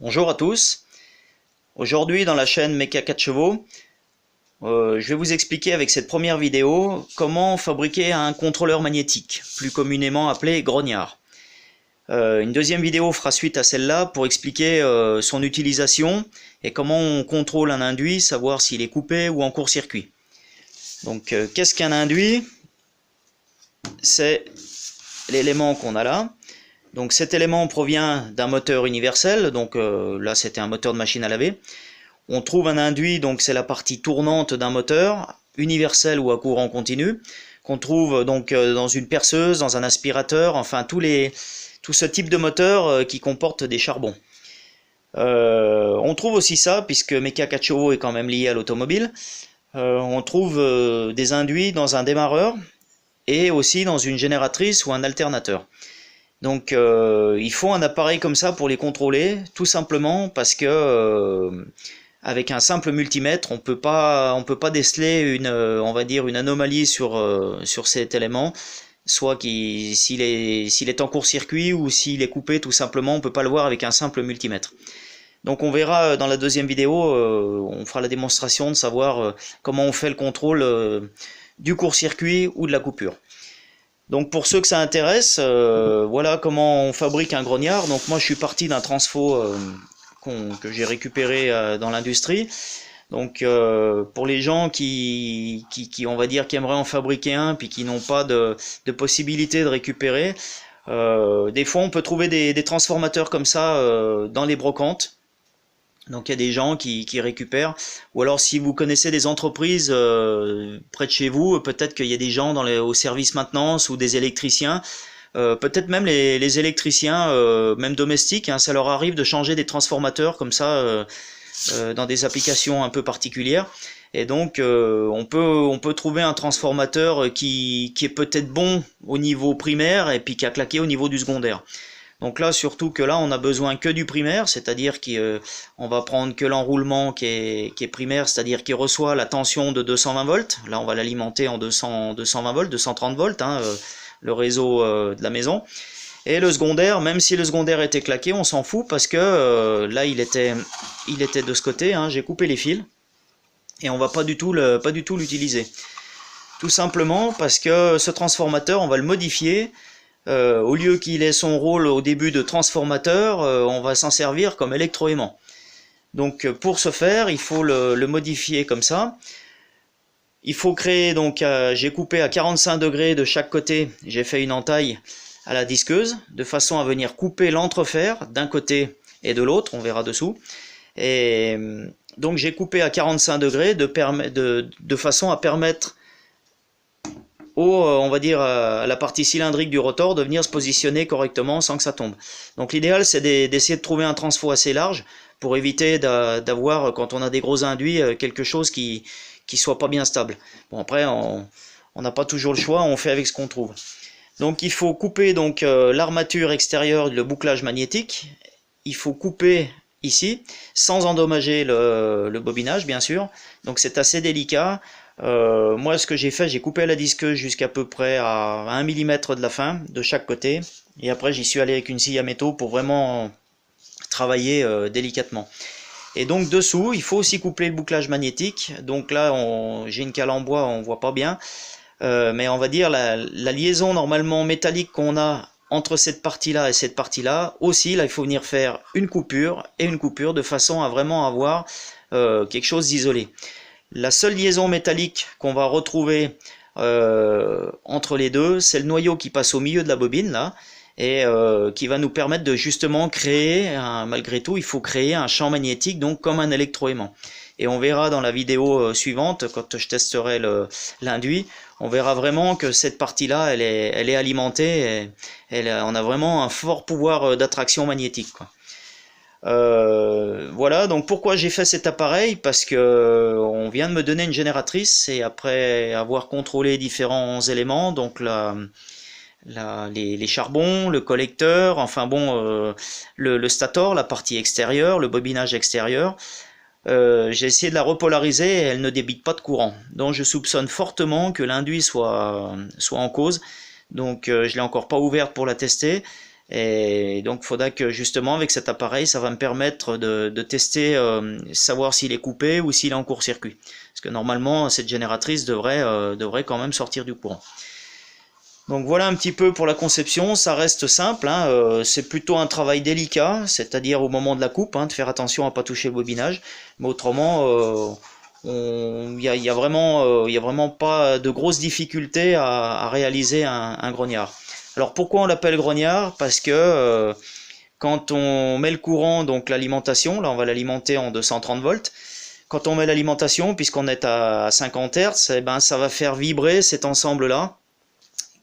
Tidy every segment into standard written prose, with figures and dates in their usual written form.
Bonjour à tous. Aujourd'hui dans la chaîne Mecha 4 chevaux, je vais vous expliquer avec cette première vidéo comment fabriquer un contrôleur magnétique, plus communément appelé grognard. Une deuxième vidéo fera suite à celle-là pour expliquer son utilisation et comment on contrôle un induit, savoir s'il est coupé ou en court-circuit. Donc qu'est-ce qu'un induit? C'est l'élément qu'on a là. Donc cet élément provient d'un moteur universel, donc là c'était un moteur de machine à laver. On trouve un induit, donc c'est la partie tournante d'un moteur, universel ou à courant continu, qu'on trouve donc dans une perceuse, dans un aspirateur, enfin tout ce type de moteur qui comporte des charbons. On trouve aussi ça, puisque Mecha 4 chevaux est quand même lié à l'automobile, on trouve des induits dans un démarreur et aussi dans une génératrice ou un alternateur. Donc il faut un appareil comme ça pour les contrôler, tout simplement parce que avec un simple multimètre, on peut pas déceler on va dire une anomalie sur cet élément, soit s'il est en court-circuit ou s'il est coupé, tout simplement, on peut pas le voir avec un simple multimètre. Donc on verra dans la deuxième vidéo, on fera la démonstration de savoir comment on fait le contrôle du court-circuit ou de la coupure. Donc pour ceux que ça intéresse, voilà comment on fabrique un grognard. Donc moi je suis parti d'un transfo que j'ai récupéré dans l'industrie. Donc pour les gens qui on va dire qui aimeraient en fabriquer un puis qui n'ont pas de possibilité de récupérer, des fois on peut trouver des transformateurs comme ça dans les brocantes. Donc il y a des gens qui récupèrent, ou alors si vous connaissez des entreprises près de chez vous, peut-être qu'il y a des gens au service maintenance ou des électriciens, peut-être même les électriciens, même domestiques, hein, ça leur arrive de changer des transformateurs comme ça dans des applications un peu particulières. Et donc on peut trouver un transformateur qui est peut-être bon au niveau primaire et puis qui a claqué au niveau du secondaire. Donc là, surtout que là, on a besoin que du primaire, c'est-à-dire qu'on va prendre que l'enroulement qui est primaire, c'est-à-dire qui reçoit la tension de 220 volts. Là, on va l'alimenter en 220 volts, 230 volts, hein, le réseau de la maison. Et le secondaire, même si le secondaire était claqué, on s'en fout parce que là, il était de ce côté. Hein, j'ai coupé les fils et on va pas du tout l'utiliser. Tout simplement parce que ce transformateur, on va le modifier. Au lieu qu'il ait son rôle au début de transformateur, on va s'en servir comme électroaimant. Donc pour ce faire, il faut le modifier comme ça. Il faut créer, donc j'ai coupé à 45 degrés de chaque côté, j'ai fait une entaille à la disqueuse, de façon à venir couper l'entrefer d'un côté et de l'autre, on verra dessous. Et donc j'ai coupé à 45 degrés de façon à permettre on va dire à la partie cylindrique du rotor de venir se positionner correctement sans que ça tombe. Donc l'idéal c'est d'essayer de trouver un transfo assez large pour éviter d'avoir, quand on a des gros induits, quelque chose qui soit pas bien stable. Bon, après on n'a pas toujours le choix, on fait avec ce qu'on trouve. Donc il faut couper donc l'armature extérieure, le bouclage magnétique. Il faut couper ici sans endommager le bobinage bien sûr. Donc c'est assez délicat. Moi ce que j'ai fait, j'ai coupé la disqueuse jusqu'à peu près à 1 mm de la fin de chaque côté, et après j'y suis allé avec une scie à métaux pour vraiment travailler délicatement. Et donc dessous il faut aussi couper le bouclage magnétique. Donc là j'ai une cale en bois, on voit pas bien, mais on va dire la liaison normalement métallique qu'on a entre cette partie là et cette partie là, aussi là il faut venir faire une coupure et une coupure de façon à vraiment avoir quelque chose d'isolé. La seule liaison métallique qu'on va retrouver entre les deux, c'est le noyau qui passe au milieu de la bobine là, et qui va nous permettre de justement créer, malgré tout, il faut créer un champ magnétique, donc comme un électroaimant. Et on verra dans la vidéo suivante, quand je testerai l'induit, on verra vraiment que cette partie-là, elle est alimentée, et on a vraiment un fort pouvoir d'attraction magnétique, quoi. Voilà, donc pourquoi j'ai fait cet appareil? Parce que on vient de me donner une génératrice, et après avoir contrôlé différents éléments, donc les charbons, le collecteur, enfin bon, le stator, la partie extérieure, le bobinage extérieur, j'ai essayé de la repolariser et elle ne débite pas de courant. Donc je soupçonne fortement que l'induit soit en cause. Donc je l'ai encore pas ouverte pour la tester. Et donc, il faudra que justement, avec cet appareil, ça va me permettre de tester, savoir s'il est coupé ou s'il est en court-circuit. Parce que normalement, cette génératrice devrait quand même sortir du courant. Donc voilà un petit peu pour la conception, ça reste simple, hein, c'est plutôt un travail délicat, c'est-à-dire au moment de la coupe, hein, de faire attention à ne pas toucher le bobinage, mais autrement, il y a vraiment pas de grosses difficultés à réaliser un grognard. Alors pourquoi on l'appelle grognard? Parce que quand on met le courant, donc l'alimentation, là on va l'alimenter en 230 volts, quand on met l'alimentation, puisqu'on est à 50 Hz, eh ben, ça va faire vibrer cet ensemble-là.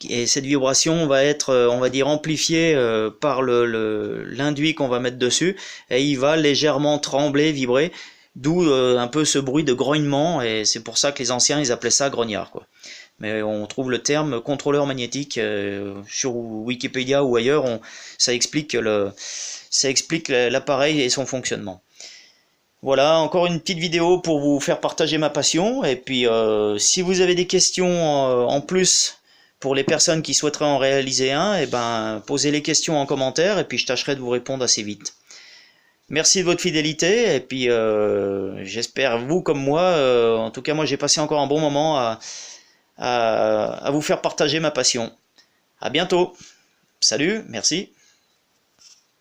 Et cette vibration va être, on va dire, amplifiée par l'induit qu'on va mettre dessus, et il va légèrement trembler, vibrer, d'où un peu ce bruit de grognement, et c'est pour ça que les anciens ils appelaient ça grognard, quoi. Mais on trouve le terme contrôleur magnétique sur Wikipédia ou ailleurs, ça explique l'appareil et son fonctionnement. Voilà, encore une petite vidéo pour vous faire partager ma passion, et puis si vous avez des questions en plus pour les personnes qui souhaiteraient en réaliser un, et ben, posez les questions en commentaire et puis je tâcherai de vous répondre assez vite. Merci de votre fidélité et puis j'espère vous comme moi, en tout cas moi j'ai passé encore un bon moment à vous faire partager ma passion. À bientôt. Salut, merci.